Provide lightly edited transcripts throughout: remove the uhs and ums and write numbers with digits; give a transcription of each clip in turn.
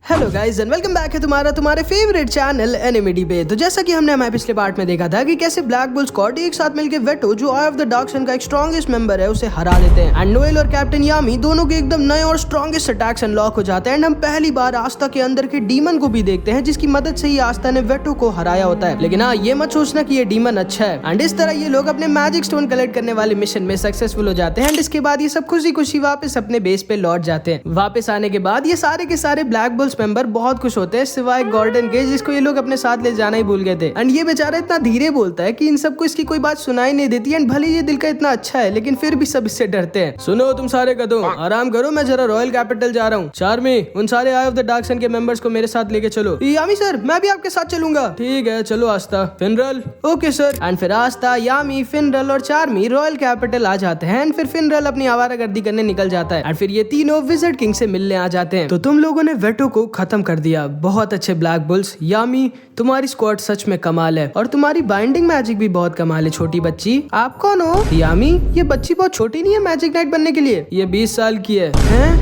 Hello guys and welcome back है तुम्हारे favourite channel एनिमिटी पे। तो जैसा कि हमने हमारे पिछले पार्ट में देखा था कि कैसे ब्लैक बुल स्क्वाड एक साथ मिलकर वेटो जो आई ऑफ द डार्क सन का एक स्ट्रॉन्गेस्ट मेंबर है उसे हरा देते हैं एंड नोएल और कैप्टन यामी दोनों के एकदम नए और स्ट्रॉन्गेस्ट अटैक्स अनलॉक हो जाते हैं एंड हम पहली बार आस्था के अंदर के डीमन को भी देखते हैं जिसकी मदद से ही आस्था ने वेटो को हराया होता है। लेकिन हाँ, ये मत सोचना कि ये डीमन अच्छा है एंड इस तरह ये लोग अपने मैजिक स्टोन कलेक्ट करने वाले मिशन में सक्सेसफुल हो जाते हैं एंड इसके बाद ये सब खुशी खुशी वापस अपने बेस पे लौट जाते हैं। वापस आने के बाद ये सारे के सारे ब्लैक बुल्स मेंबर बहुत खुश होते हैं सिवाय गॉर्डन के, जिसको ये लोग अपने साथ ले जाना ही भूल गए थे एंड ये बेचारा इतना धीरे बोलता है कि इन सबको इसकी कोई बात सुनाई नहीं देती एंड भले ये दिल का इतना अच्छा है लेकिन फिर भी सब इससे डरते हैं। सुनो तुम सारे गधों, आराम करो, मैं जरा रॉयल कैपिटल जा रहा हूँ। चार्मी, उन सारे आई ऑफ द डार्क सन के मेंबर्स को मेरे साथ लेके चलो। यामी सर, मैं भी आपके साथ चलूंगा। ठीक है चलो आस्था। फिनरल, ओके सर। एंड फिर आस्था, यामी, फिनरल और चार्मी रॉयल कैपिटल आ जाते हैं एंड फिर फिनरल अपनी आवारागर्दी करने निकल जाता है एंड फिर ये तीनों विजिट किंग से मिलने आ जाते हैं। तो तुम लोगों ने वेटो को खत्म कर दिया, बहुत अच्छे ब्लैक बुल्स। यामी, तुम्हारी स्क्वाड सच में कमाल है और तुम्हारी बाइंडिंग मैजिक भी बहुत कमाल है। छोटी बच्ची, आप कौन हो? यामी, ये बच्ची बहुत छोटी नहीं है मैजिक नाइट बनने के लिए, ये 20 साल की है।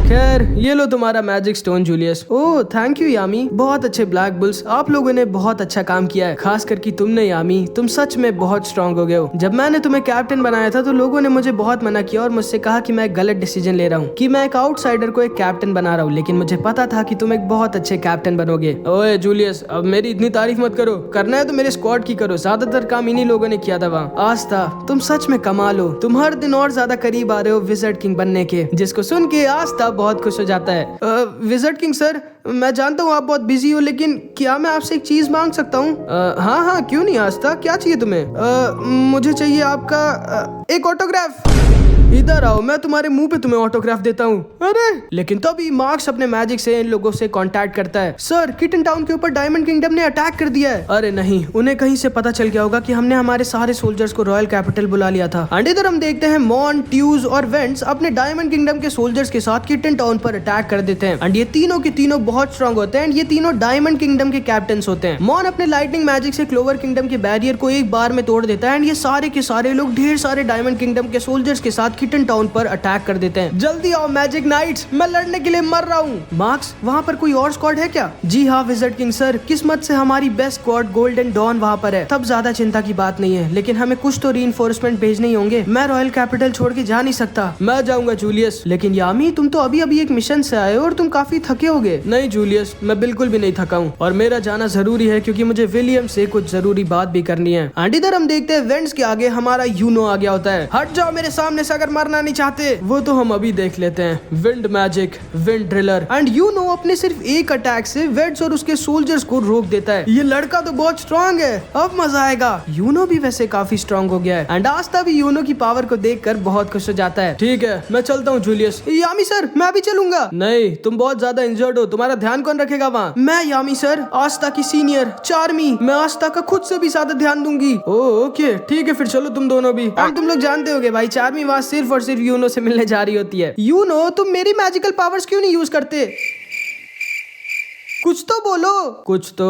खैर, ये लो तुम्हारा magic stone Julius. Oh thank you Yami, बहुत अच्छे ब्लैक बुल्स, आप लोगों ने बहुत अच्छा काम किया है, खास करके तुमने यामी, तुम सच में बहुत स्ट्रांग हो गए हो। जब मैंने तुम्हें कैप्टन बनाया था तो लोगों ने मुझे बहुत मना किया और मुझसे कहा कि मैं गलत डिसीजन ले रहा हूँ, कि मैं एक आउटसाइडर को एक कैप्टन बना रहा हूँ, लेकिन मुझे पता था कि तुम एक बहुत अच्छे कैप्टन बनोगे। ओए जूलियस, अब मेरी इतनी तारीफ मत करो, करना है तो मेरे स्क्वाड की करो, ज्यादातर काम इन्हीं लोगों ने किया था वहाँ। आस्था, तुम सच में कमाल हो, तुम हर दिन और ज्यादा करीब आ रहे हो विज़र्ड किंग बनने के, जिसको सुन के आस्था बहुत खुश हो जाता है। विज़र्ड किंग सर, मैं जानता हूँ आप बहुत बिजी हो, लेकिन क्या मैं आपसे एक चीज मांग सकता हूँ? हाँ हाँ क्यों नहीं आस्था, क्या चाहिए तुम्हें? मुझे चाहिए आपका एक ऑटोग्राफ। इधर आओ, मैं तुम्हारे मुंह पे तुम्हें ऑटोग्राफ देता हूँ। अरे लेकिन तभी मार्क्स अपने मैजिक से इन लोगों से कांटेक्ट करता है। सर, किटन टाउन के ऊपर डायमंड किंगडम ने अटैक कर दिया है। अरे नहीं, उन्हें कहीं से पता चल गया होगा कि हमने हमारे सारे सोल्जर्स को रॉयल कैपिटल बुला लिया था। एंड इधर हम देखते हैं मॉन, ट्यूज और वेंट्स अपने डायमंड किंगडम के सोल्जर्स के साथ किटन टाउन पर अटैक कर देते हैं एंड ये तीनों के तीनों बहुत स्ट्रांग होते हैं एंड ये तीनों डायमंड किंगडम के कैप्टन्स होते हैं। मॉन अपने लाइटनिंग मैजिक से क्लोवर किंगडम के बैरियर को एक बार में तोड़ देता है एंड ये सारे के सारे लोग ढेर सारे डायमंड किंगडम के सोल्जर्स के साथ किटन टाउन पर अटैक कर देते हैं। जल्दी आओ मैजिक नाइट्स, मैं लड़ने के लिए मर रहा हूँ। मार्क्स, वहाँ पर कोई और स्क्वाड है क्या? जी हाँ विज़र्ड किंग सर, किस्मत से हमारी बेस्ट स्क्वाड गोल्डन डॉन वहाँ पर है, तब ज्यादा चिंता की बात नहीं है, लेकिन हमें कुछ तो रीइंफोर्समेंट भेजने ही होंगे। मैं रॉयल कैपिटल छोड़ के जा नहीं सकता। मैं जाऊंगा जूलियस। लेकिन यामी, तुम तो अभी अभी एक मिशन से आए हो और तुम काफी थके होगे। नहीं जूलियस, मैं बिल्कुल भी नहीं थका हूँ और मेरा जाना जरूरी है क्योंकि मुझे विलियम से कुछ जरूरी बात भी करनी है। एंड इधर हम देखते हैं वेंट्स के आगे हमारा यूनो आ गया होता है। हट जाओ मेरे सामने से अगर मरना नहीं चाहते। वो तो हम अभी देख लेते हैं। Wind magic, wind driller and you know अपने सिर्फ एक अटैक से वेड्स और उसके सोल्जर्स को रोक देता है। ये लड़का तो बहुत स्ट्रांग है, अब मजा आएगा। यूनो भी वैसे काफी स्ट्रांग हो गया है एंड आस्था भी यूनो की पावर को देखकर बहुत खुश हो जाता है। ठीक है मैं चलता हूँ जूलियस। यामी सर, मैं भी चलूंगा। नहीं, तुम बहुत ज्यादा इंजर्ड हो, तुम्हारा ध्यान कौन रखेगा वहाँ? मैं यामी सर, आस्था की सीनियर चार्मी, मैं आस्था का खुद से भी ज्यादा ध्यान दूंगी। ओके ठीक है, फिर चलो तुम दोनों भी। तुम लोग जानते होगे भाई, चार्मी वहाँ सिर्फ और सिर्फ यूनो से मिलने जा रही होती है। यूनो, तुम मेरी मैजिकल पावर्स क्यों नहीं यूज करते? कुछ तो बोलो। कुछ तो।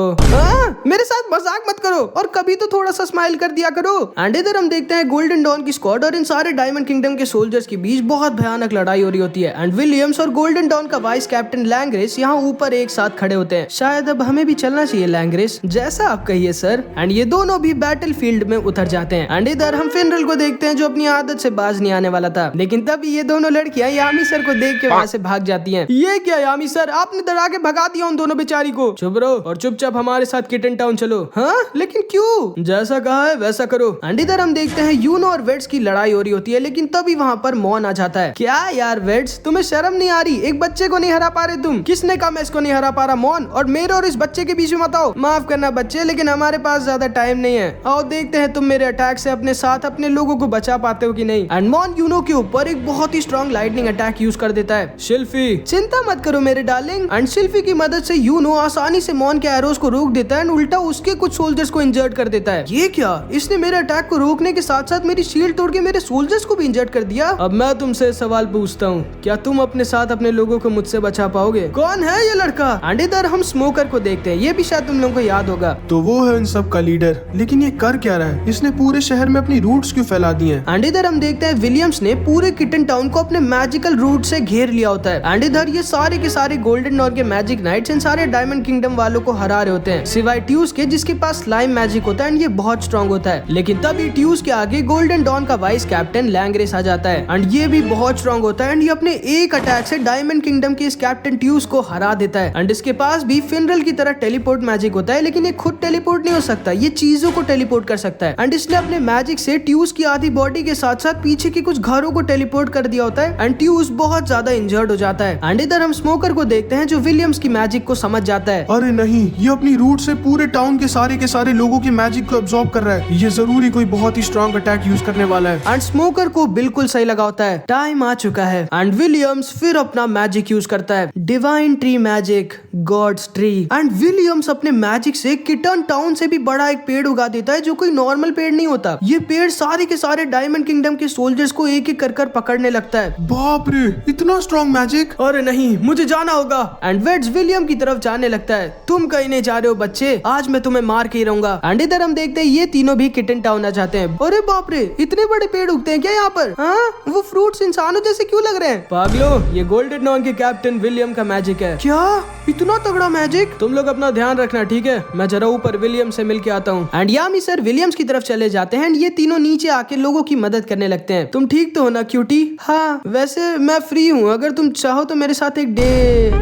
मेरे साथ मजाक मत करो और कभी तो थोड़ा सा स्माइल कर दिया करो। एंड इधर हम देखते हैं गोल्डन डॉन की स्क्वाड और इन सारे डायमंड किंगडम के सोल्जर्स के बीच बहुत भयानक लड़ाई हो रही होती है एंड विलियम्स और गोल्डन डॉन का वाइस कैप्टन लैंग्रेस यहाँ ऊपर एक साथ खड़े होते हैं। शायद अब हमें भी चलना चाहिए लैंग्रेस, जैसा आप कहिए सर। एंड ये दोनों भी बैटल फील्ड में उतर जाते हैं एंड इधर हम फिनरल को देखते हैं जो अपनी आदत से बाज नहीं आने वाला था, लेकिन तभी ये दोनों लड़कियां यामी सर को देख के वहाँ से भाग जाती है। ये क्या यामी सर, आपने डरा के भगा दिया उन दोनों बेचारी को। चुप रहो और चुपचाप हमारे साथ किटन टाउन चलो। हाँ लेकिन क्यों? जैसा कहा है वैसा करो। एंड इधर हम देखते हैं यूनो और वेड्स की लड़ाई हो रही होती है, लेकिन तभी वहाँ पर मॉन आ जाता है। क्या यार वेड्स, तुम्हें शर्म नहीं आ रही? एक बच्चे को नहीं हरा पा रहे तुम? किसने कहा मैं इसको नहीं हरा पा रहा? मॉन, और मेरे और इस बच्चे के बीच में मत आओ। माफ करना बच्चे, लेकिन हमारे पास ज्यादा टाइम नहीं है। आओ देखते हैं तुम मेरे अटैक से अपने साथ अपने लोगों को बचा पाते हो कि नहीं। एंड मॉन यूनो के ऊपर एक बहुत ही स्ट्रॉन्ग लाइटनिंग अटैक यूज कर देता है। शिल्फी, चिंता मत करो मेरे डार्लिंग। एंड शिल्फी की मदद से यूनो आसानी से मॉन के एरोस को रोक देता है एंड उल्टा उसके कुछ सोल्जर्स को इंजर्ड कर देता है। ये क्या, इसने मेरे अटैक को रोकने के साथ साथ मेरी शील्ड तोड़ के मेरे सोल्जर्स को भी इंजर्ड कर दिया। अब मैं तुमसे सवाल पूछता हूँ, क्या तुम अपने साथ अपने लोगों को मुझसे बचा पाओगे? कौन है ये लड़का? एंड इधर हम स्मोकर को देखते हैं, ये भी शायद तुम लोगों को याद होगा। तो वो है इन सब का लीडर, लेकिन ये कर क्या रहा है? इसने पूरे शहर में अपनी रूट्स क्यों फैला दी हैं? एंड इधर हम देखते हैं विलियम्स ने पूरे किटन टाउन को अपने मैजिकल रूट से घेर लिया होता है एंड इधर ये सारे के सारे गोल्डन डॉन के मैजिक नाइट्स इन सारे सारे डायमंड किंगडम वालों को हरा रहे होते हैं सिवाय ट्यूज के, जिसके पास स्लाइम मैजिक होता है एंड ये बहुत स्ट्रॉन्ग होता है। लेकिन तभी ट्यूज के आगे गोल्डन डॉन का वाइस कैप्टन लैंग्रेस आ जाता है एंड ये भी बहुत स्ट्रॉन्ग होता है एंड ये अपने एक अटैक से डायमंड किंगडम के इस कैप्टन ट्यूज को हरा देता है। एंड इसके पास भी फिनरल की तरह टेलीपोर्ट मैजिक होता है, लेकिन ये खुद टेलीपोर्ट नहीं हो सकता, ये चीजों को टेलीपोर्ट कर सकता है। एंड इसने अपने मैजिक से ट्यूज की आधी बॉडी के साथ साथ पीछे के कुछ घरों को टेलीपोर्ट कर दिया होता है एंड ट्यूज बहुत ज्यादा इंजर्ड हो जाता है। एंड इधर हम स्मोकर को देखते हैं जो विलियम्स की मैजिक को समझ जाता है। अरे नहीं, ये अपनी रूट से पूरे टाउन के सारे लोगों की मैजिक को अब्सॉर्ब कर रहा है। ये जरूरी कोई बहुत ही स्ट्रॉन्ग अटैक यूज करने वाला है। एंड स्मोकर को बिल्कुल सही लगा होता है, टाइम आ चुका है। एंड विलियम्स फिर अपना मैजिक यूज करता है, divine tree magic, God's tree. And Williams अपने मैजिक से किटन टाउन से भी बड़ा एक पेड़ उगा देता है जो कोई नॉर्मल पेड़ नहीं होता। ये पेड़ सारे के सारे डायमंड किंगडम के सोल्जर्स को एक एक कर पकड़ने लगता है। बाप रे, इतना स्ट्रॉन्ग मैजिक। अरे नहीं, मुझे जाना होगा। एंड वेड्स विलियम की तरफ जाने लगता है, तुम कहीं नहीं जा रहे हो बच्चे, आज मैं तुम्हें मार के ही रहूंगा। एंड इधर हम देखते हैं ये तीनों भी किटन टाउन आ जाते हैं। अरे बाप रे, इतने बड़े पेड़ उगते हैं क्या यहाँ पर? हाँ, वो फ्रूट्स इंसानों जैसे क्यों लग रहे हैं? पागलो, ये गोल्डन डॉन के कैप्टन विलियम का मैजिक है। क्या इतना तगड़ा मैजिक? तुम लोग अपना ध्यान रखना, ठीक है? मैं जरा ऊपर विलियम से मिल के आता हूँ। एंड यामी सर विलियम्स की तरफ चले जाते हैं एंड ये तीनों नीचे आके लोगों की मदद करने लगते हैं। तुम ठीक तो हो ना क्यूटी? हाँ, वैसे मैं फ्री हूँ, अगर तुम चाहो तो मेरे साथ एक डे।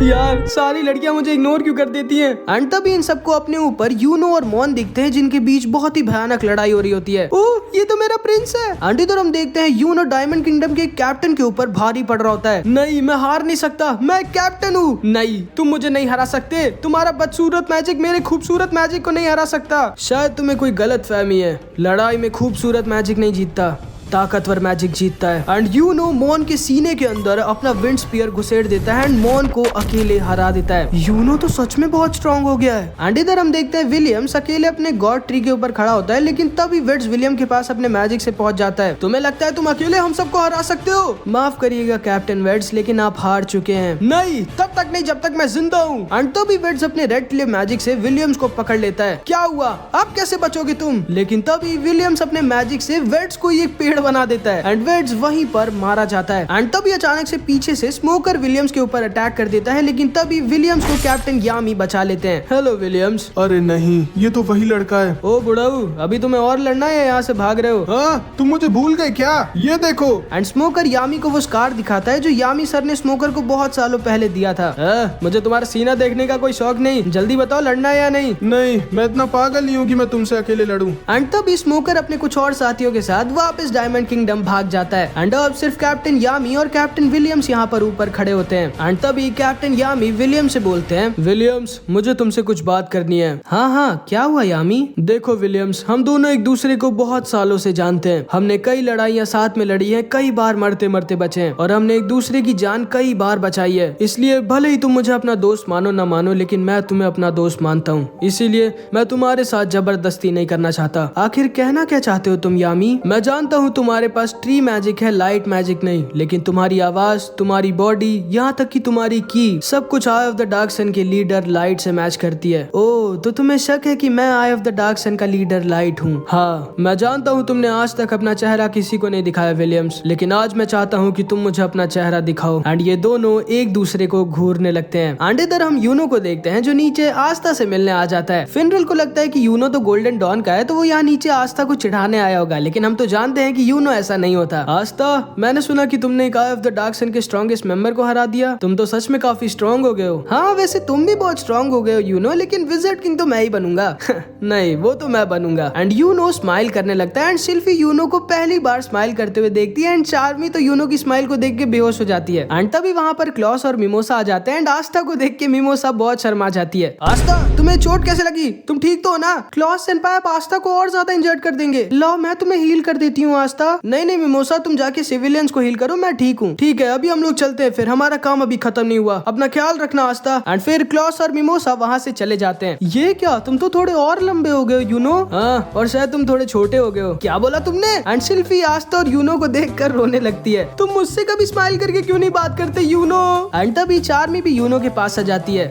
यार, सारी लड़कियां मुझे इग्नोर क्यों कर देती हैं? एंड तभी इन सबको अपने ऊपर यूनो और मॉन दिखते हैं जिनके बीच बहुत ही भयानक लड़ाई हो रही होती है। ओह, ये तो मेरा प्रिंस है। एंड इधर हम देखते हैं यूनो डायमंड किंगडम के कैप्टन के ऊपर भारी पड़ रहा होता है। नहीं, मैं हार नहीं सकता, मैं कैप्टन हूँ। नहीं, तुम मुझे नहीं हरा सकते, तुम्हारा बदसूरत मैजिक मेरे खूबसूरत मैजिक को नहीं हरा सकता। शायद तुम्हें कोई गलत फहमी है, लड़ाई में खूबसूरत मैजिक नहीं जीतता, ताकतवर मैजिक जीतता है। एंड यूनो मॉन के सीने के अंदर अपना विंड स्पीयर घुसेड़ देता है एंड मॉन को अकेले हरा देता है। यूनो तो सच में बहुत स्ट्रॉन्ग हो गया है। एंड इधर हम देखते हैं विलियम्स अकेले अपने गॉड ट्री के ऊपर खड़ा होता है, लेकिन तभी वेड्स विलियम के पास अपने मैजिक से पहुंच जाता है। तुम्हें लगता है तुम अकेले हम सबको हरा सकते हो? माफ करिएगा कैप्टन वेड्स, लेकिन आप हार चुके हैं। नहीं, तब तक नहीं जब तक मैं जिंदा हूँ। एंड तभी वेड्स अपने रेड क्लिफ मैजिक से विलियम्स को पकड़ लेता है। क्या हुआ, अब कैसे बचोगे तुम? लेकिन तभी विलियम्स अपने मैजिक से वेड्स को एक पेड़ बना देता है एंड वेड्स वहीं पर मारा जाता है। एंड तभी अचानक से पीछे से स्मोकर विलियम्स के ऊपर अटैक कर देता है, लेकिन तभी विलियम्स को कैप्टन यामी बचा लेते हैं। Hello Williams. अरे नहीं, ये तो वही लड़का है। ओ बुढ़ाऊ, अभी तुम्हें और लड़ना है, यहाँ से भाग रहे हो? हाँ, तुम मुझे भूल गए क्या? ये देखो। एंड स्मोकर यामी को वो स्कार दिखाता है जो यामी सर ने स्मोकर को बहुत सालों पहले दिया था। मुझे तुम्हारा सीना देखने का कोई शौक नहीं, जल्दी बताओ लड़ना है या नहीं? नहीं, मैं इतना पागल नहीं हूँ कि मैं तुमसे अकेले लड़ूं। एंड तभी स्मोकर अपने कुछ और साथियों के साथ वापस डायमंड किंगडम भाग जाता है। एंड अब सिर्फ कैप्टन यामी और कैप्टन विलियम्स यहाँ पर ऊपर खड़े होते हैं। एंड तभी कैप्टन यामी विलियम से बोलते हैं, विलियम्स, मुझे तुमसे कुछ बात करनी है। हाँ, क्या हुआ यामी? देखो विलियम्स, हम दोनों एक दूसरे को बहुत सालों से जानते हैं। हमने कई लड़ाइयाँ साथ में लड़ी हैं, कई बार मरते मरते बचे हैं और हमने एक दूसरे की जान कई बार बचाई है। इसलिए भले ही तुम मुझे अपना दोस्त मानो ना मानो, लेकिन मैं तुम्हें अपना दोस्त मानता हूँ। इसीलिए मैं तुम्हारे साथ जबरदस्ती नहीं करना चाहता। आखिर कहना क्या चाहते हो तुम यामी? मैं जानता हूँ तुम्हारे पास ट्री मैजिक है, लाइट मैजिक नहीं, लेकिन तुम्हारी आवाज, तुम्हारी बॉडी, यहाँ तक कि तुम्हारी की, सब कुछ आई ऑफ द डार्क सन के लीडर लाइट से मैच करती है। ओह, तो तुम्हें शक है कि मैं आई ऑफ द डार्क सन का लीडर लाइट हूँ? हाँ, मैं जानता हूँ तुमने आज तक अपना चेहरा किसी को नहीं दिखाया विलियम्स, लेकिन आज मैं चाहता हूँ कि तुम मुझे अपना चेहरा दिखाओ। एंड ये दोनों एक दूसरे को घूरने लगते हैं। एंड इधर हम यूनो को देखते हैं जो नीचे आस्था से मिलने आ जाता है। फिनरल को लगता है कि यूनो तो गोल्डन डॉन का है, तो वो यहाँ नीचे आस्था को चिढ़ाने आया होगा, लेकिन हम तो जानते हैं कि यूनो ऐसा नहीं होता। आस्था, मैंने सुना कि तुमने एक आई ऑफ द डार्क सन के स्ट्रॉन्गेस्ट मेंबर को हरा दिया। तुम तो सच में काफी स्ट्रॉन्ग हो गए हो। हाँ, वैसे तुम भी बहुत स्ट्रॉन्ग हो गए हो यूनो, लेकिन विज़र्ड किंग तो मैं ही बनूंगा। नहीं, वो तो मैं बनूंगा। एंड यूनो स्माइल करने लगता है एंड सिल्फी यूनो को पहली बार स्माइल करते हुए देखती है एंड चार्मी तो यूनो की स्माइल को देख के बेहोश हो जाती है। एंड तभी वहाँ पर क्लॉस और मिमोसा आ जाते हैं एंड आस्था को देख के मिमोसा बहुत शर्मा जाती है। आस्था, तुम्हें चोट कैसे लगी? तुम ठीक तो हो ना? क्लॉस सेंपाई आप आस्था को और ज्यादा इंजर्ड कर देंगे। लो, मैं तुम्हें हील कर देती हूँ आस्था। नहीं मिमोसा, तुम जाके सिविलियंस को हील करो, मैं ठीक हूँ। ठीक है, अभी हम लोग चलते हैं, फिर हमारा काम अभी खत्म नहीं हुआ, अपना ख्याल रखना आस्था। एंड फिर क्लॉस और मिमोसा वहाँ से चले जाते हैं। ये क्या, तुम तो थोड़े और लंबे हो गए हो यूनो। हाँ, और शायद तुम थोड़े छोटे हो गए हो। क्या बोला तुमने? एंड सिल्फी आस्था और यूनो को देखकर रोने लगती है। तुम मुझसे कभी स्माइल करके क्यों नहीं बात करते यूनो? एंड तभी चार्मी भी यूनो के पास आ जाती है।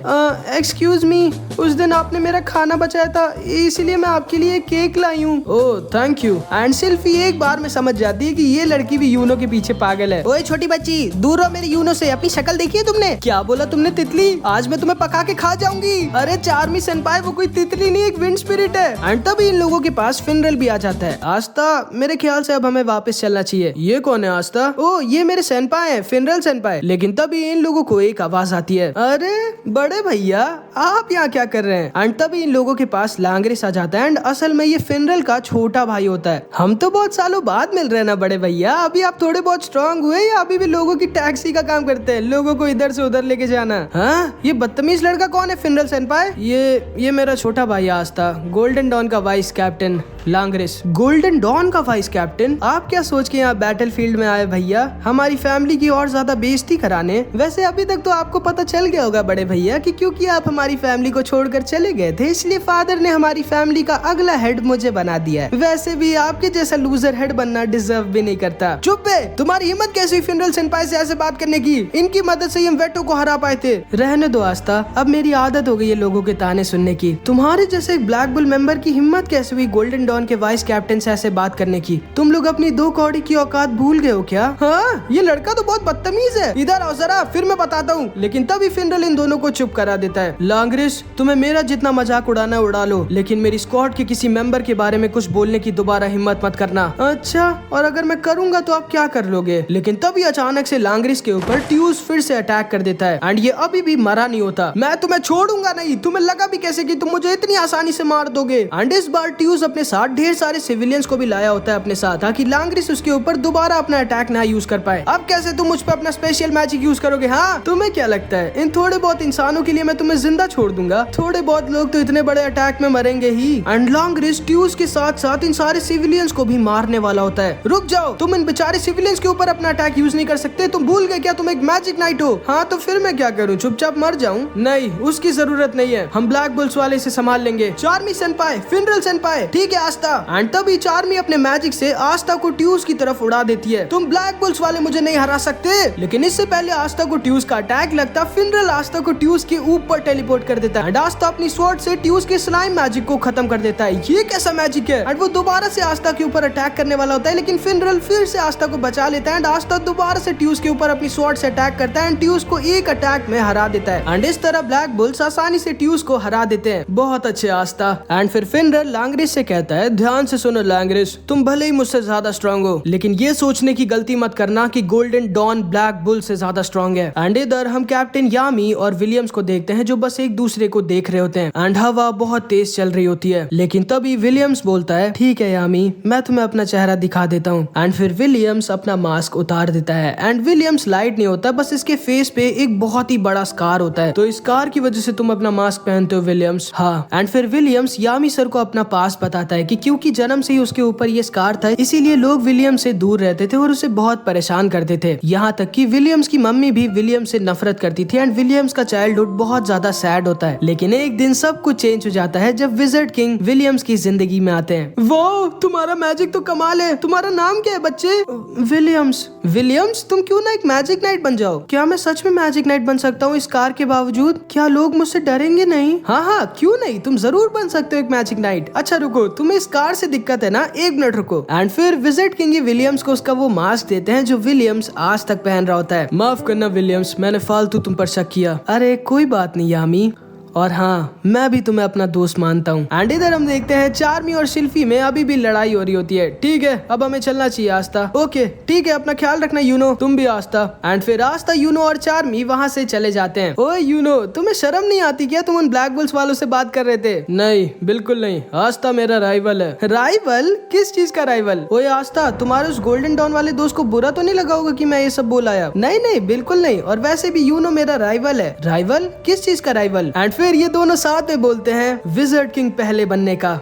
एक्सक्यूज मी, उस दिन आपने मेरा खाना बचाया था, इसलिए मैं आपके लिए केक लाई हूँ। ओह थैंक यू। एंड सिल्फी एक बार में समझ जाती है कि ये लड़की भी यूनो के पीछे पागल है। ओए छोटी बच्ची, दूर रहो मेरे यूनो से। अपनी शक्ल देखी है तुमने? क्या बोला तुमने? तितली? आज मैं तुम्हें पका के खा जाऊंगी। अरे चार्मी सेनपाई, वो कोई तितली नहीं, एक विंड स्पिरिट है। एंड तभी इन लोगों के पास फिनरल भी आ जाता है। आस्था, मेरे ख्याल से अब हमें वापस चलना चाहिए। ये कौन है आस्था? ओ, ये मेरे सेनपाई है, फिनरल सेनपाई। लेकिन तभी इन लोगों को एक आवाज आती है, अरे बड़े भैया आप यहाँ क्या कर रहे हैं? एंड तभी इन लोगों के पास लांग्रिस आ जाता है। एंड असल में ये फिनरल का छोटा भाई होता है। हम तो बहुत सालों बाद मिल रहे हैं ना बड़े भैया, अभी आप थोड़े बहुत स्ट्रांग हुए या अभी भी लोगों की टैक्सी का काम करते हैं, लोगों को इधर से उधर लेके जाना? हाँ, ये बदतमीज लड़का कौन है फिनरल सेनपाई? ये मेरा छोटा भाई आस्था, गोल्डन डॉन का वाइस कैप्टन लांग्रिस। गोल्डन डॉन का वाइस कैप्टन? आप क्या सोच के यहाँ बैटलफील्ड में आए भैया? हमारी फैमिली की और ज्यादा बेइज्जती कराने? वैसे अभी तक तो आपको पता चल गया होगा बड़े भैया कि क्योंकि आप हमारी फैमिली को छोड़कर चले गए थे, इसलिए फादर ने हमारी फैमिली का अगला हेड मुझे बना दिया है। वैसे भी आपके जैसा लूजर हेड बनना डिजर्व भी नहीं करता। चुप है, तुम्हारी हिम्मत कैसी हुई फिनरल सेनपाई से ऐसे बात करने की? इनकी मदद से हम वेटो को हरा पाए थे। रहने दो आस्था, अब मेरी आदत हो गई है लोगों के ताने सुनने की। तुम्हारे जैसे एक ब्लैक बुल मेंबर की हिम्मत कैसे हुई गोल्डन डॉन के वाइस कैप्टन से ऐसे बात करने की? तुम लोग अपनी 2 कौड़ी की औकात भूल गए हो क्या? हाँ, ये लड़का तो बहुत बदतमीज है, इधर आओ जरा फिर मैं बताता हूँ। लेकिन तभी फिनरल इन दोनों को चुप करा देता है। लांग्रिस, तुम्हें मेरा जितना मजाक उड़ाना उड़ा लो, लेकिन मेरी स्क्वाड के किसी मेंबर के बारे में कुछ बोलने की दोबारा हिम्मत मत करना। अच्छा, और अगर मैं करूंगा तो आप क्या कर लोगे? लेकिन तभी अचानक से लांग्रिस के ऊपर ट्यूस फिर से अटैक कर देता है। एंड ये अभी भी मरा नहीं होता। मैं तुम्हें छोड़ूंगा नहीं। तुम्हें लगा भी कैसे कि तुम मुझे इतनी आसानी से मार दोगे? एंड इस बार ट्यूस अपने साथ ढेर सारे सिविलियंस को भी लाया होता है अपने साथ, ताकि लांग्रिस उसके ऊपर दोबारा अपना अटैक ना यूज कर पाए। अब कैसे तुम मुझ पर अपना स्पेशल मैजिक यूज करोगे? हाँ, तुम्हें क्या लगता है इन थोड़े बहुत इंसानों के लिए मैं तुम्हें जिंदा छोड़ दूंगा? थोड़े बहुत लोग तो इतने बड़े अटैक में मरेंगे ही। एंड लांग्रिस ट्यूस के साथ साथ इन सारे सिविलियंस को भी मारने वाला होता है। रुक जाओ, तुम इन बेचारे सिविलियंस के ऊपर अपना अटैक यूज नहीं कर सकते? तुम भूल गए क्या तुम एक मैजिक नाइट हो? हाँ, तो फिर मैं क्या करूँ? चुपचाप मर जाऊँ? नहीं, उसकी जरूरत नहीं है, हम ब्लैक बुल्स वाले से संभाल लेंगे। चार्मी सेनपाई, फिनरल सेनपाई, ठीक है आस्था। एंड तभी चार्मी अपने मैजिक से आस्था को ट्यूस की तरफ उड़ा देती है। तुम ब्लैक बुल्स वाले मुझे नहीं हरा सकते। लेकिन इससे पहले आस्था को ट्यूस का अटैक लगता, फिनरल आस्था को ट्यूस के ऊपर टेलीपोर्ट कर देता है। एंड आस्था अपनी स्वॉर्ड से ट्यूस के स्लाइम मैजिक को खत्म कर देता है। ये कैसा मैजिक है? एंड वो दोबारा से आस्था के ऊपर अटैक करने वाला होता है, लेकिन फिनरल फिर से आस्था को बचा लेता है। एंड आस्था दोबारा से ट्यूस के ऊपर अपनी स्वॉर्ड से अटैक करता है एंड ट्यूस को एक अटैक में हरा देता है। एंड इस तरह ब्लैक बुल्स आसानी से ट्यूस को हरा देते हैं। बहुत अच्छे आस्था। एंड फिर फिनरल लांग्रिस से कहता है, ध्यान से सुनो लांग्रिस, तुम भले ही मुझसे ज्यादा स्ट्रांग हो, लेकिन ये सोचने की गलती मत करना कि गोल्डन डॉन ब्लैक बुल से ज्यादा स्ट्रांग है। एंड इधर हम कैप्टन यामी और विलियम्स को देखते हैं जो बस एक दूसरे को देख रहे होते हैं। एंड हवा बहुत तेज चल रही होती है, लेकिन तभी विलियम्स बोलता है, ठीक है यामी, मैं तुम्हें अपना चेहरा दिखा देता हूँ। एंड फिर विलियम्स अपना मास्क उतार देता है। एंड विलियम्स लाइट नहीं होता, बस इसके फेस पे एक बहुत ही बड़ा स्कार होता है। तो इस स्कार की वजह से तुम अपना मास्क पहनते हो विलियम्स। हाँ। एंड फिर विलियम्स यामी सर को अपना पास बताता है कि क्योंकि जन्म से ही उसके ऊपर ये स्कार था, इसीलिए लोग विलियम से दूर रहते थे और उसे बहुत परेशान करते थे। यहाँ तक कि विलियम्स की मम्मी भी विलियम से नफरत करती थी। एंड विलियम्स का चाइल्डहुड बहुत ज्यादा सैड होता है। लेकिन एक दिन सब कुछ चेंज हो जाता है जब विजर्ड किंग विलियम्स की जिंदगी में आते हैं। वो तुम्हारा मैजिक तो कमाल है। तुम्हारा नाम क्या है बच्चे? विलियम्स। विलियम्स, तुम क्यों ना एक मैजिक नाइट बन जाओ? क्या मैं सच में मैजिक नाइट बन सकता हूँ इस कार के बावजूद? क्या लोग मुझसे डरेंगे नहीं? हाँ हाँ, क्यों नहीं, तुम जरूर बन सकते हो एक मैजिक नाइट। अच्छा रुको, तुम्हें इस कार से दिक्कत है ना, 1 मिनट रुको। एंड फिर विजर्ड किंग विलियम्स को उसका वो मास्क देते हैं जो विलियम्स आज तक पहन रहा होता है। माफ करना विलियम्स, मैंने फालतू तुम पर शक किया। अरे कोई बात नहीं यामी, और हाँ, मैं भी तुम्हें अपना दोस्त मानता हूँ। एंड इधर हम देखते हैं चार्मी और शिल्फी में अभी भी लड़ाई हो रही होती है। ठीक है, अब हमें चलना चाहिए आस्था। ओके ठीक है, अपना ख्याल रखना यूनो, तुम भी आस्था। एंड फिर आस्था, यूनो और चार्मी वहाँ से चले जाते हैं। ओए यूनो, तुम्हें शर्म नहीं आती क्या? तुम उन ब्लैक बुल्स वालों से बात कर रहे थे। नहीं, बिल्कुल नहीं, आस्था मेरा राइवल है। राइवल? किस चीज का राइवल? ओए आस्था, तुम्हारे उस गोल्डन डॉन वाले दोस्त को बुरा तो नहीं लगा होगा कि मैं ये सब बोल आया? नहीं नहीं, बिल्कुल नहीं, और वैसे भी यूनो मेरा राइवल है। राइवल? किस चीज का राइवल? एंड फिर ये दोनों साथ में बोलते हैं, विजर्ड किंग पहले बनने का।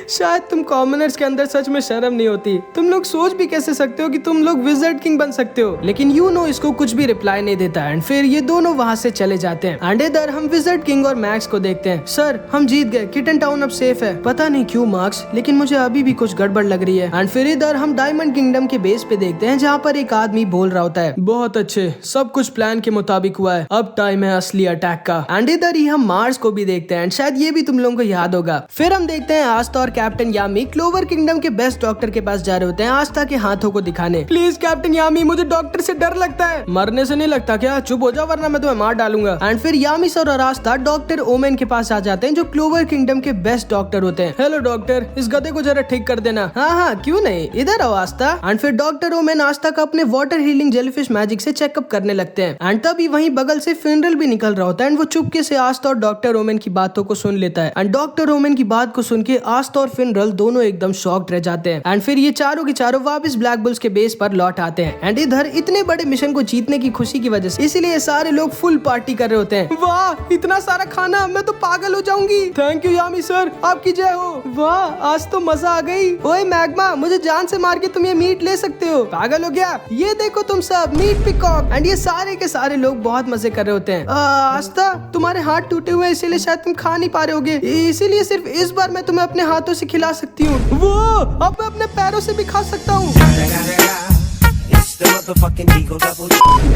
शायद तुम कॉमनर्स के अंदर सच में शर्म नहीं होती। तुम लोग सोच भी कैसे सकते हो कि तुम लोग विजर्ड किंग बन सकते हो? लेकिन यूनो इसको कुछ भी रिप्लाई नहीं देता। एंड फिर ये दोनों वहाँ से चले जाते हैं। एंड इधर हम विजर्ड किंग और मैक्स को देखते हैं। सर, हम जीत गए, किटन टाउन अब सेफ है। पता नहीं क्यों मार्क्स, लेकिन मुझे अभी भी कुछ गड़बड़ लग रही है। एंड फिर इधर हम डायमंड किंगडम के बेस पे देखते हैं जहाँ पर एक आदमी बोल रहा होता है, बहुत अच्छे, सब कुछ प्लान के मुताबिक हुआ है, अब टाइम है असली अटैक का। एंड इधर ही हम मार्स को भी देखते हैं। शायद ये भी तुम लोगों को याद होगा। फिर हम देखते हैं हैं आस्था और कैप्टन यामी क्लोवर किंगडम के बेस्ट डॉक्टर के पास जा रहे होते हैं आस्था के हाथों को दिखाने। प्लीज कैप्टन यामी, मुझे डॉक्टर से डर लगता है। मरने से नहीं लगता क्या? चुप हो जाओ वरना मैं तुम्हें मार डालूंगा। एंड फिर यामी सर और आस्था डॉक्टर ओमेन के पास आ जाते हैं जो क्लोवर किंगडम के बेस्ट डॉक्टर होते हैं। हेलो डॉक्टर, इस गधे को जरा ठीक कर देना। हाँ हाँ क्यों नहीं, इधर आओ आस्था। एंड फिर डॉक्टर ओमेन आस्था का अपने वाटर हीलिंग जेलीफिश मैजिक से चेकअप करने लगते हैं। एंड तभी वहीं बगल से फिनरल भी निकल रहा होता है एंड वो चुपके से आस्था और डॉक्टर ओमेन की बातों को सुन लेता है। एंड डॉक्टर ओमेन की बात को सुन के आस्था और फिनरल दोनों एकदम शॉक्ड रह जाते हैं। एंड फिर ये चारों के चारों वापस ब्लैक बुल्स के बेस पर लौट आते हैं। एंड इधर इतने बड़े मिशन को जीतने की खुशी की वजह से इसीलिए सारे लोग फुल पार्टी कर रहे होते हैं। वाह इतना सारा खाना, मैं तो पागल हो जाऊंगी। थैंक यू यामी सर, आपकी जय हो। वाह आज तो मजा आ गई। ओए मैग्मा, मुझे जान से मार के तुम ये मीट ले सकते हो। पागल हो गया? ये देखो तुम सब, मीट पिकॉक। एंड ये सारे के सारे लोग बहुत मजे कर रहे होते हैं। आस्था, तुम्हारे हाथ टूटे हुए इसीलिए शायद तुम खा नहीं पा रहे होगे, इसीलिए सिर्फ इस बार मैं तुम्हें अपने हाथों से खिला सकती हूँ। वो अब मैं अपने पैरों से भी खा सकता हूँ।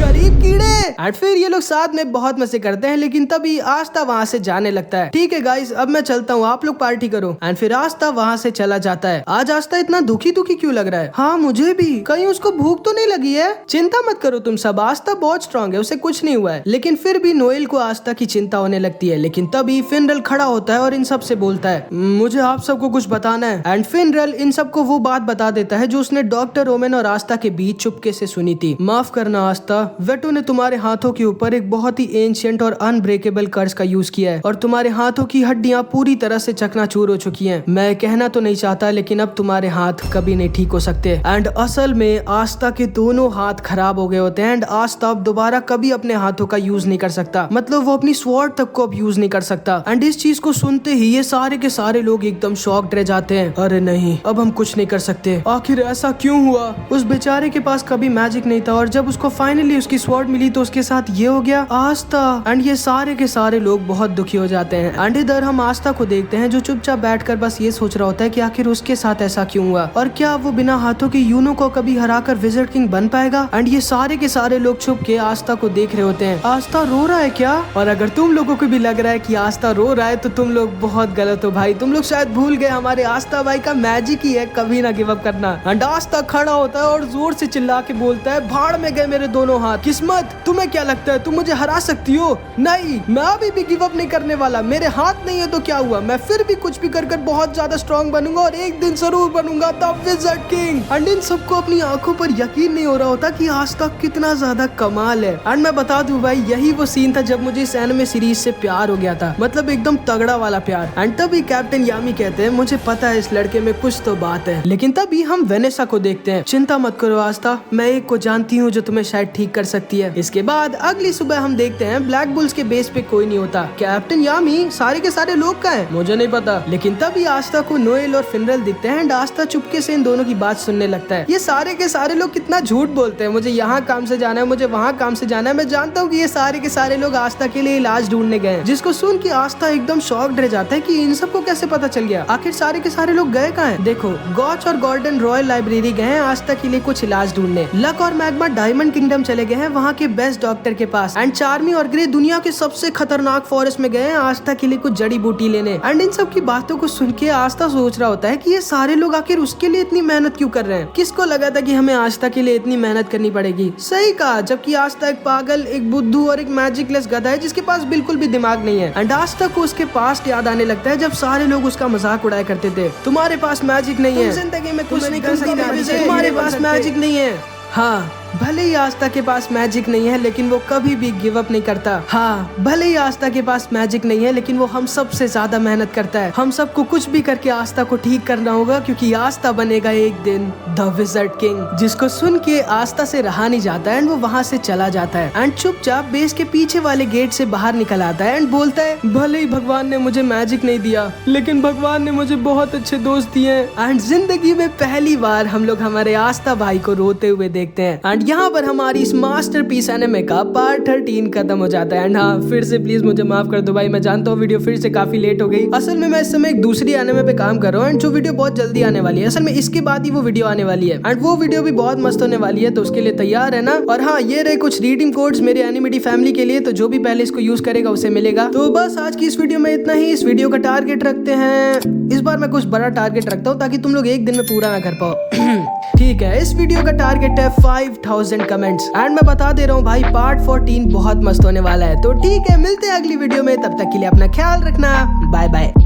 गरीब कीड़े। एंड फिर ये लोग साथ में बहुत मजे करते हैं, लेकिन तभी आस्था वहाँ से जाने लगता है। ठीक है गाइस, अब मैं चलता हूँ, आप लोग पार्टी करो। एंड फिर आस्था वहाँ से चला जाता है। आज आस्था इतना दुखी दुखी क्यों लग रहा है? हाँ मुझे भी, कहीं उसको भूख तो नहीं लगी है? चिंता मत करो तुम सब, आस्था बहुत स्ट्रांग है, उसे कुछ नहीं हुआ है। लेकिन फिर भी नोएल को आस्था की चिंता होने लगती है। लेकिन तभी फिनरल खड़ा होता है और इन सब से बोलता है, मुझे आप सबको कुछ बताना है। एंड फिनरल इन सबको वो बात बता देता है जो उसने डॉक्टर ओमेन और आस्था के बीच चुपके से सुनी थी। माफ करना आस्था, वेटो ने तुम्हारे हाथों के ऊपर एक बहुत ही एंशिएंट और अनब्रेकेबल कर्स का यूज किया है और तुम्हारे हाथों की हड्डियां पूरी तरह से चकनाचूर हो चुकी हैं। मैं कहना तो नहीं चाहता, लेकिन अब तुम्हारे हाथ कभी नहीं ठीक हो सकते। एंड असल में आस्था के दोनों हाथ खराब हो गए होते हैं एंड आस्था अब दोबारा कभी अपने हाथों का यूज नहीं कर सकता, मतलब वो अपनी स्वॉर्ड तक को अब यूज नहीं कर सकता। एंड इस चीज को सुनते ही ये सारे के सारे लोग एकदम शॉक्ड रह जाते हैं। अरे नहीं, अब हम कुछ नहीं कर सकते। आखिर ऐसा क्यों हुआ? उस बेचारे के पास कभी मैजिक नहीं था और जब उसको फाइनली उसकी स्वॉर्ड मिली तो उसके साथ ये हो गया। आस्था। एंड ये सारे के सारे लोग बहुत दुखी हो जाते हैं। एंड इधर हम आस्था को देखते हैं जो चुपचाप बैठकर बस ये सोच रहा होता है कि आखिर उसके साथ ऐसा क्यों हुआ और क्या वो बिना हाथों के यूनो को कभी हराकर विज़र्ड किंग बन पाएगा। एंड ये सारे के सारे लोग छुप के आस्था को देख रहे होते हैं। आस्था रो रहा है क्या? और अगर तुम लोगों को भी लग रहा है कि आस्था रो रहा है तो तुम लोग बहुत गलत हो भाई। तुम लोग शायद भूल गए हमारे आस्था भाई का मैजिक ही है कभी ना गिव अप करना। एंड आस्था खड़ा होता है और जोर से चिल्ला के बोलता है, भाड़ में गए मेरे दोनों हाथ। किस्मत, तुम्हें क्या लगता है तुम मुझे हरा सकती हो? नहीं, मैं अभी भी गिव अप नहीं करने वाला। मेरे हाथ नहीं है तो क्या हुआ, मैं फिर भी कुछ भी कर बहुत ज्यादा स्ट्रॉन्ग बनूंगा और एक दिन जरूर बनूंगा the wizard king. And in सबको अपनी आंखों पर यकीन नहीं हो रहा होता कि आस्था कितना ज्यादा कमाल है। एंड मैं बता दूं भाई, यही वो सीन था जब मुझे इस एनिमे सीरीज से प्यार हो गया था, मतलब एकदम तगड़ा वाला प्यार। एंड तभी कैप्टन यामी कहते हैं, मुझे पता है इस लड़के में कुछ तो बात है। लेकिन तभी हम वेनेसा को देखते हैं। चिंता मत करो आस्था, मैं एक को जानती हूँ जो तुम्हें शायद ठीक कर सकती है। इसके बाद अगली सुबह हम देखते हैं ब्लैक बुल्स के बेस पे कोई नहीं होता। कैप्टन यामी, सारे के सारे लोग कहाँ हैं? मुझे नहीं पता। लेकिन तभी आस्था को नोएल और फिनरल दिखते हैं एंड आस्था चुपके से इन दोनों की बात सुनने लगता है। ये सारे के सारे लोग कितना झूठ बोलते हैं, मुझे यहाँ काम से जाना है, मुझे वहाँ काम से जाना है। मैं जानता हूँ कि ये सारे के सारे लोग आस्था के लिए इलाज ढूंढने गए हैं, जिसको सुन के आस्था एकदम शॉक्ड रह जाता है कि इन सबको कैसे पता चल गया। आखिर सारे के सारे लोग गए कहाँ हैं? देखो, गॉच और गॉर्डन रॉयल लाइब्रेरी गए हैं आस्था के लिए कुछ इलाज ढूंढने। लक और मैग्मा डायमंड किंगडम चले गए हैं वहाँ के बेस्ट डॉक्टर के पास। एंड चार्मी और ग्रे दुनिया के सबसे खतरनाक फॉरेस्ट में गए हैं आस्था के लिए कुछ जड़ी बूटी लेने। एंड इन सब की बातों को सुन के आस्था सोच रहा होता है कि ये सारे लोग आखिर उसके लिए इतनी मेहनत क्यों कर रहे हैं। किसको लगा था कि हमें आस्था के लिए इतनी मेहनत करनी पड़ेगी? सही कहा, जबकि आस्था एक पागल, एक बुद्धू और एक मैजिकलेस गधा है जिसके पास बिल्कुल भी दिमाग नहीं है। एंड आस्था को उसके पास्ट याद आने लगता है जब सारे लोग उसका मजाक उड़ाया करते थे। तुम्हारे पास मैजिक नहीं है, जिंदगी में कुछ नहीं कर सकते, तुम्हारे पास मैजिक नहीं है। हाँ, भले ही आस्था के पास मैजिक नहीं है लेकिन वो कभी भी गिव अप नहीं करता। हाँ, भले ही आस्था के पास मैजिक नहीं है लेकिन वो हम सबसे ज्यादा मेहनत करता है। हम सबको कुछ भी करके आस्था को ठीक करना होगा क्योंकि आस्था बनेगा एक दिन द विज़र्ड किंग। जिसको सुन के आस्था से रहा नहीं जाता एंड वो वहाँ से चला जाता है एंड चुपचाप बेस के पीछे वाले गेट से बाहर निकल आता है एंड बोलता है, भले ही भगवान ने मुझे मैजिक नहीं दिया लेकिन भगवान ने मुझे बहुत अच्छे दोस्त दिए। एंड जिंदगी में पहली बार हम लोग हमारे आस्था भाई को रोते हुए देखते हैं। एंड यहाँ पर हमारी इस मास्टरपीस एनिमे का पार्ट 13 खत्म हो जाता है। एंड हाँ, फिर से प्लीज मुझे माफ कर दो भाई, मैं जानता हूँ वीडियो फिर से काफी लेट हो गई। असल में मैं इस समय एक दूसरी एनिमे पे काम कर रहा हूँ एंड जो वीडियो बहुत जल्दी आने वाली है, असल में इसके बाद ही वो वीडियो आने वाली है एंड वो वीडियो भी बहुत मस्त होने वाली है, तो उसके लिए तैयार है ना। और हाँ, ये रहे कुछ रिडीम कोड्स मेरे एनिमेडी फैमिली के लिए, तो जो भी पहले इसको यूज करेगा उसे मिलेगा। तो बस आज की इस वीडियो में इतना ही। इस वीडियो का टारगेट रखते हैं, इस बार मैं कुछ बड़ा टारगेट रखता हूँ ताकि तुम लोग एक दिन में पूरा ना कर पाओ। ठीक है, इस वीडियो का टारगेट है 5000 कमेंट्स एंड मैं बता दे रहा हूँ भाई, पार्ट 14 बहुत मस्त होने वाला है। तो ठीक है, मिलते हैं अगली वीडियो में, तब तक के लिए अपना ख्याल रखना, बाय बाय।